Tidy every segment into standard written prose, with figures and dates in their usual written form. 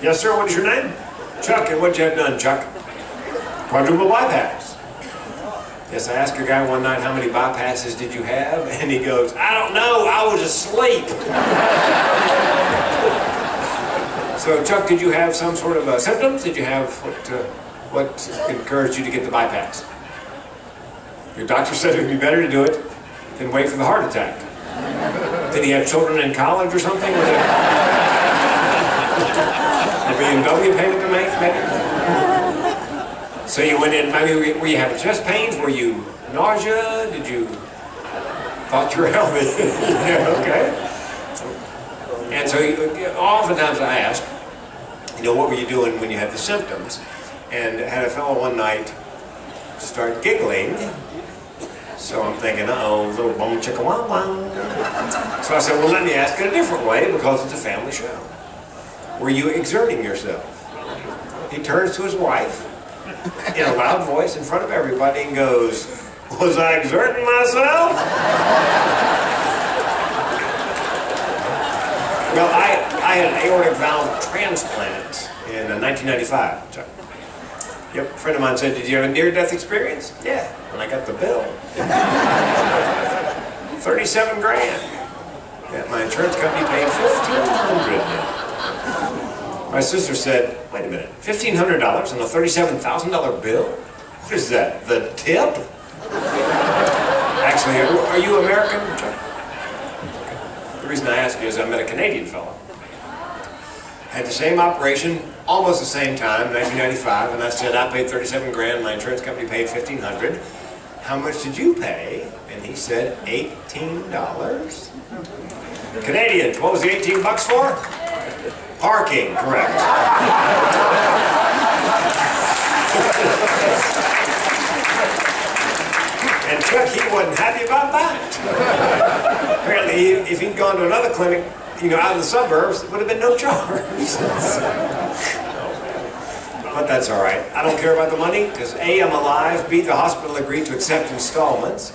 Yes, sir, what is your name? Chuck, and what'd you have done, Chuck? Quadruple bypass. Yes, I asked a guy one night, how many bypasses did you have? And he goes, I don't know, I was asleep. So, Chuck, did you have some sort of symptoms? Did you have, what encouraged you to get the bypass? Your doctor said it would be better to do it than wait for the heart attack. Did he have children in college or something? Was it a BMW payment to make, maybe? So you went in, maybe were you having chest pains? Were you nausea? Did you thought you were healthy? Yeah, okay. And so oftentimes I ask, what were you doing when you had the symptoms? And I had a fellow one night start giggling. So I'm thinking, uh-oh, little bone chicka wow wow. So I said, well, let me ask it a different way because it's a family show. Were you exerting yourself? He turns to his wife in a loud voice in front of everybody and goes, was I exerting myself? Well, I had an aortic valve transplant in 1995. Chuck. Yep, a friend of mine said, did you have a near-death experience? Yeah, when I got the bill. 37 grand. Yeah, my insurance company paid $1,500. My sister said, wait a minute, $1,500 on a $37,000 bill? What is that, the tip? Actually, are you American, Chuck? The reason I ask you is I met a Canadian fellow. Had the same operation, almost the same time, 1995, and I said, I paid 37 grand, my insurance company paid $1,500. How much did you pay? And he said, $18. Canadians, what was the 18 bucks for? Parking, correct. And Chuck, he wasn't happy about that. Apparently, if he'd gone to another clinic, out in the suburbs, it would have been no charge. But that's all right. I don't care about the money, because A, I'm alive, B, the hospital agreed to accept installments.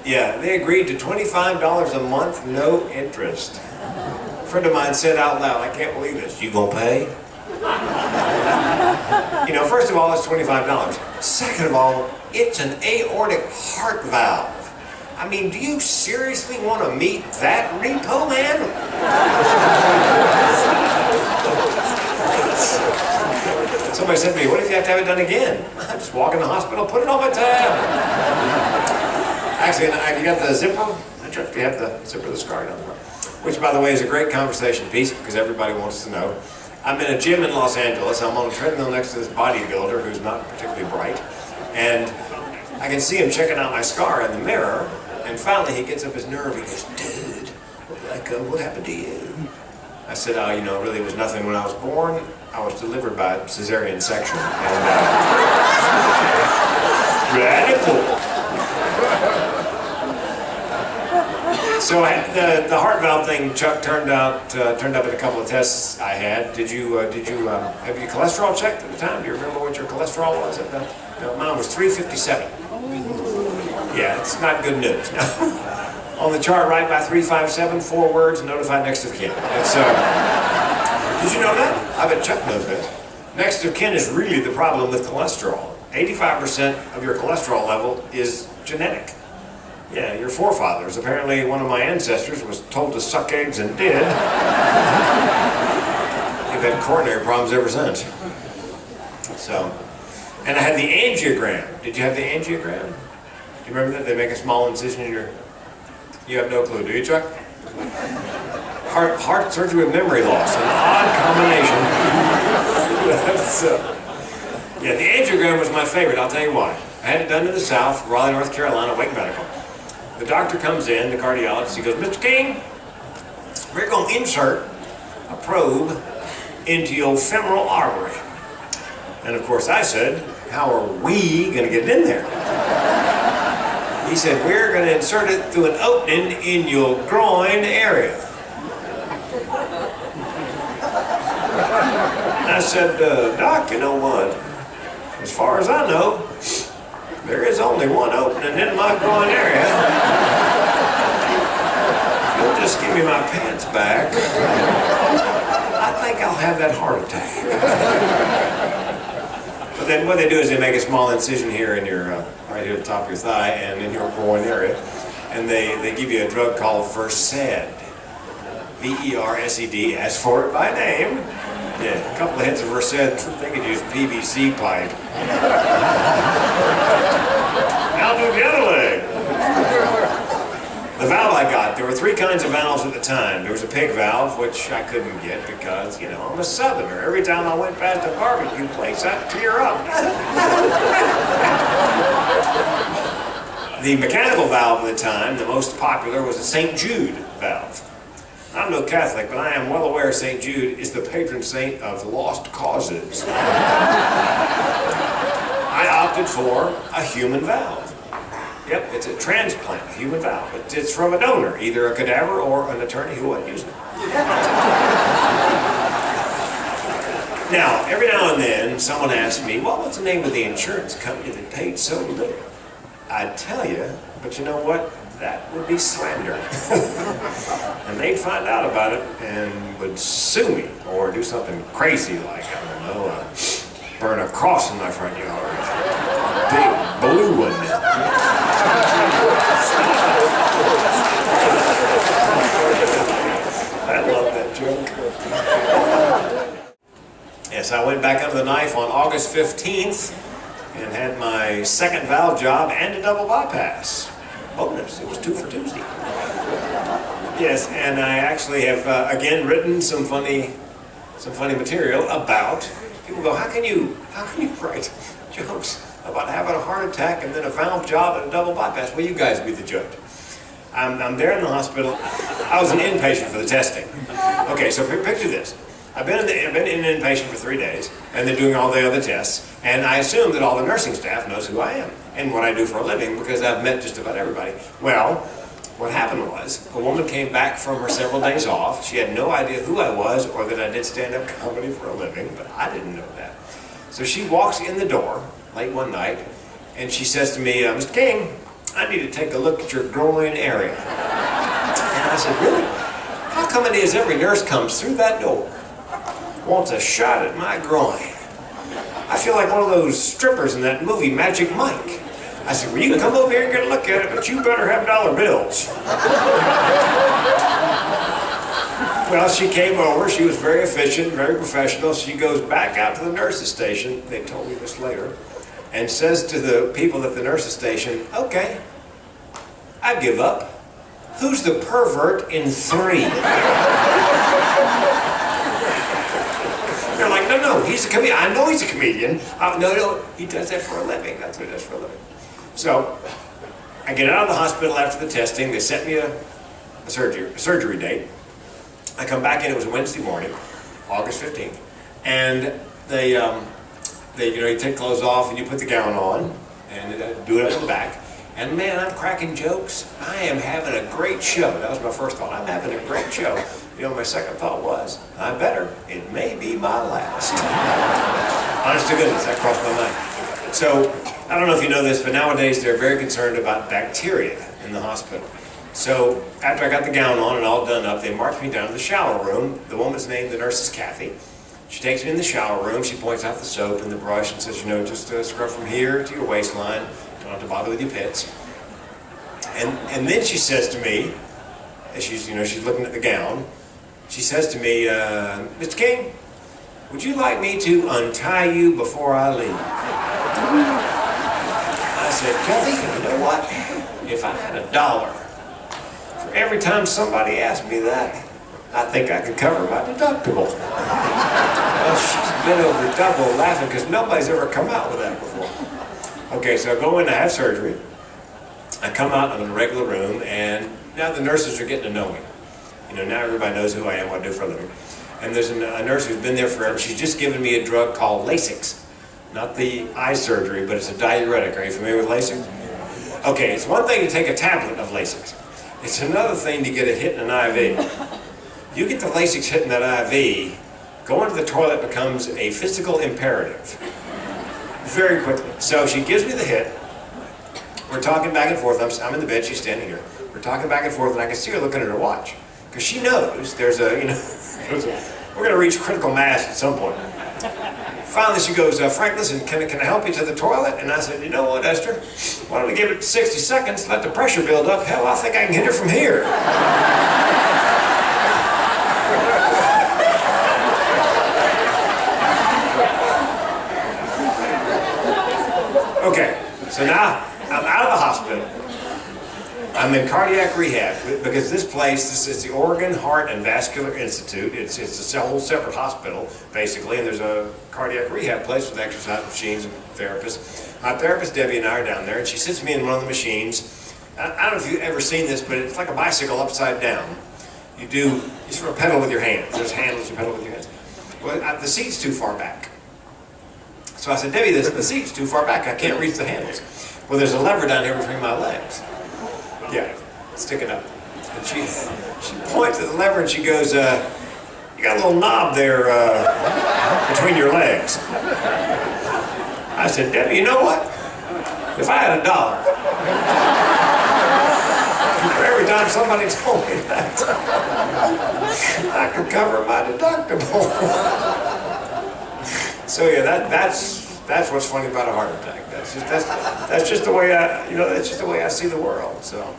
Yeah, they agreed to $25 a month, no interest. A friend of mine said out loud, I can't believe this, you gonna pay? First of all, it's $25. Second of all, it's an aortic heart valve. I mean, do you seriously want to meet that repo man? Somebody said to me, what if you have to have it done again? I just walk in the hospital, put it on my tab. Actually, have you got the zipper? You have the zipper of the scar down there. Which, by the way, is a great conversation piece because everybody wants to know. I'm in a gym in Los Angeles. I'm on a treadmill next to this bodybuilder who's not particularly bright. And I can see him checking out my scar in the mirror. And finally, he gets up his nerve. He goes, dude, what happened to you? I said, oh, really, it was nothing. When I was born, I was delivered by cesarean section. And, radical. So the heart valve thing, Chuck, turned up in a couple of tests I had. Did you have your cholesterol checked at the time? Do you remember what your cholesterol was at the? No, mine was 357. Yeah, it's not good news. On the chart, right by 357, 4 words, notified next of kin. It's, did you know that? I bet Chuck knows that. Next of kin is really the problem with cholesterol. 85% of your cholesterol level is genetic. Yeah, your forefathers. Apparently, one of my ancestors was told to suck eggs and did. They've had coronary problems ever since. So, and I had the angiogram. Did you have the angiogram? Do you remember that? They make a small incision in your... You have no clue, do you, Chuck? Heart surgery with memory loss. An odd combination. Yeah, the angiogram was my favorite. I'll tell you why. I had it done in the South, Raleigh, North Carolina, Wake Medical. The doctor comes in, the cardiologist, he goes, Mr. King, we're going to insert a probe into your femoral artery. And of course I said, how are we going to get it in there? He said, we're going to insert it through an opening in your groin area. And I said, Doc, you know what? As far as I know, there is only one opening in my groin area. If you'll just give me my pants back. I think I'll have that heart attack. But then what they do is they make a small incision here in your, right here at the top of your thigh and in your groin area. And they give you a drug called Versed. V-E-R-S-E-D, ask for it by name. Yeah, a couple of hits of Versed, they could use PVC pipe. Now do the other leg. The valve I got, there were 3 kinds of valves at the time. There was a pig valve, which I couldn't get because, you know, I'm a Southerner. Every time I went past a barbecue place, I'd tear up. The mechanical valve at the time, the most popular, was a St. Jude valve. I'm no Catholic, but I am well aware St. Jude is the patron saint of lost causes. I opted for a human valve. Yep, it's a transplant, a human valve. It's from a donor, either a cadaver or an attorney who wasn't using it. Now, every now and then, someone asks me, well, what's the name of the insurance company that paid so little? I'd tell you, but you know what? That would be slander. And they'd find out about it and would sue me or do something crazy like, I don't know, burn a cross in my front yard. A big blue one. I love that joke. Yes, I went back under the knife on August 15th and had my second valve job and a double bypass. Bonus, it was 2 for Tuesday. Yes, and I actually have again written some funny material about. People go, how can you write jokes about having a heart attack and then a valve job and a double bypass? Well, you guys be the judge. I'm there in the hospital. I was an inpatient for the testing. Okay, so picture this. I've been in inpatient for 3 days, and they're doing all the other tests, and I assume that all the nursing staff knows who I am and what I do for a living because I've met just about everybody. Well, what happened was, a woman came back from her several days off. She had no idea who I was or that I did stand-up comedy for a living, but I didn't know that. So she walks in the door late one night, and she says to me, Mr. King, I need to take a look at your groin area. And I said, really? How come it is every nurse comes through that door wants a shot at my groin? I feel like one of those strippers in that movie, Magic Mike. I said, well, you can come over here and get a look at it, but you better have dollar bills. Well, she came over. She was very efficient, very professional. She goes back out to the nurse's station, they told me this later, and says to the people at the nurse's station, okay, I give up. Who's the pervert in 3? They're like, no, he's a comedian. I know he's a comedian. No, he does that for a living. That's what he does for a living. So, I get out of the hospital after the testing. They set me a surgery date. I come back in. It was a Wednesday morning, August 15th, and they you take clothes off and you put the gown on and do it up in the back. And man, I'm cracking jokes. I am having a great show. That was my first thought. I'm having a great show. You know, my second thought was, I better. It may be my last. Honest to goodness, that crossed my mind. So, I don't know if you know this, but nowadays they're very concerned about bacteria in the hospital. So, after I got the gown on and all done up, they marched me down to the shower room. The woman's name, the nurse, is Kathy. She takes me in the shower room. She points out the soap and the brush and says, just scrub from here to your waistline. Don't have to bother with your pits. And then she says to me, as she's looking at the gown, she says to me, Mr. King, would you like me to untie you before I leave? I said, Kathy, you know what? If I had $1 for every time somebody asked me that, I think I could cover my deductible. Well, she's been over double laughing because nobody's ever come out with that before. Okay, so I go in to have surgery. I come out, I'm in a regular room, and now the nurses are getting to know me. Now everybody knows who I am, what I do for a living. And there's a nurse who's been there forever. She's just given me a drug called Lasix. Not the eye surgery, but it's a diuretic. Are you familiar with Lasix? Okay, it's one thing to take a tablet of Lasix. It's another thing to get a hit in an IV. You get the Lasix hit in that IV, going to the toilet becomes a physical imperative. Very quickly. So she gives me the hit. We're talking back and forth. I'm in the bed, she's standing here. We're talking back and forth, and I can see her looking at her watch. Because she knows there's a we're going to reach critical mass at some point. Finally, she goes, Frank, listen, can I help you to the toilet? And I said, you know what, Esther? Why don't we give it 60 seconds, let the pressure build up? Hell, I think I can hit her from here. Okay, so now I'm out of the hospital. I'm in cardiac rehab because this place, this is the Oregon Heart and Vascular Institute. It's a whole separate hospital, basically, and there's a cardiac rehab place with exercise machines and therapists. My therapist, Debbie, and I are down there, and she sits me in one of the machines. I don't know if you've ever seen this, but it's like a bicycle upside down. You sort of pedal with your hands. There's handles, you pedal with your hands. Well, the seat's too far back. So I said, Debbie, the seat's too far back. I can't reach the handles. Well, there's a lever down here between my legs. Yeah, stick it up. And she points at the lever and she goes, you got a little knob there between your legs. I said, Debbie, you know what? If I had $1 for every time somebody told me that, I could cover my deductible. So yeah, that's what's funny about a heart attack. That's just the way that's just the way I see the world. So.